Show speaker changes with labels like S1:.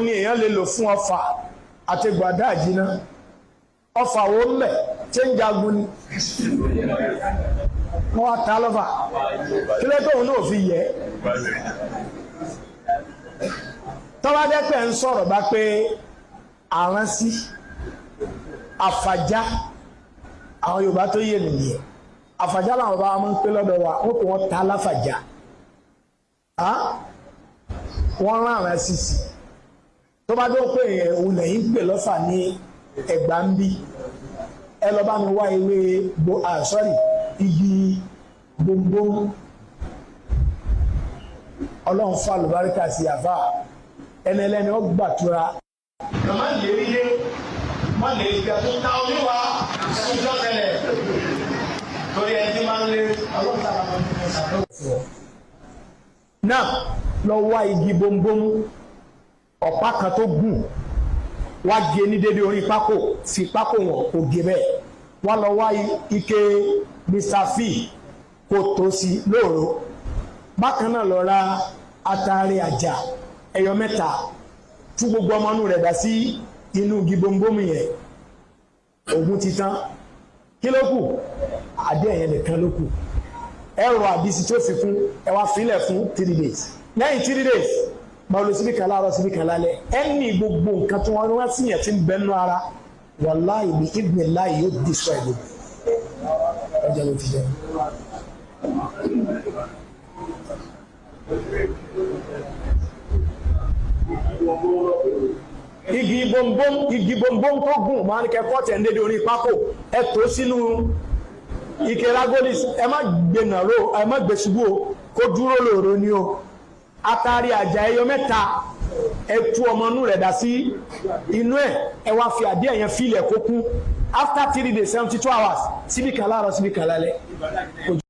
S1: ní èèyàn lè lò fún ọfà àti gbàdá àjínà ọfà wo ń bẹ̀ tí ń jagun ni wọ́n wá ta lọ́fà kí ló tóun náà fi yẹ tọ́wá dẹ́pẹ́ ń sọ̀rọ̀ bá pé àránsí àfàjá àwọn Yorùbá tó yé nìyẹn àfàjá làwọn bá máa ń pé lọ́dọ̀ wa wọ́n kò wọ́n ta láfàjá wọ́n rán àránsí sí tó bá dọ́ pé òun lẹ́yìn pè lọ́fà ní Ẹ̀gbá ń bí ẹ lọ bá mi wá ewé igi gbogbo Ọlọ́run fà lùbáríkà sí àfà ẹni ẹlẹ́ni ó gbàtura. Màmá lè rí yé má lè gbà tó ta oníwà ìjọ tẹ́lẹ̀ torí ẹni tí máa ń lé Ọlọ́run sábà máa ń fún ọ̀sán fún ọ. Náà lọ wá igi bombom ọ̀pá kan tó gùn wá gé ní dédé orí pákó fi pákó wọn kò gé bẹ́ẹ̀ wá lọ wá ike Mr. F kò tó sí lóòrò bákan náà lọ ra atare àjà ẹyọ mẹ́ta tú gbogbo ọmọ inú rẹ̀ dá sí inú igi bombomi yẹn ogun ti tán kí ló kù àdé ẹ̀yẹn nìkan ló kù ẹ̀rọ àdísí tó fi kún ẹ wá filẹ̀ fún 3 days lẹ́yìn 3 days máa lo síbí kan láàárọ̀ síbí kan lálẹ́ ẹni gbogbo nǹkan tí wọ́n wá sí yẹn ti ń bẹnu ara wàláhì bí ibùdó láì yóò di sọ ẹ̀dùn ọjọ́ ló ti jẹ́. igi bombom tó gùn máa ń kẹ́kọ̀ọ́ tẹ̀ ń dédé orí pákó ẹ tó sínú ike ragolis ẹ má gbé nàró ẹ má gbé ṣubú o kó dúró lòrò ni o atari àjà ẹyọ mẹ́ta ẹ tú ọmọ inú rẹ̀ dá sí inú ẹ wá fi àdé ẹ̀yẹn fílẹ̀ kó kú after 3 days 72 hours síbí kan láàárọ̀ síbí kan lálẹ́.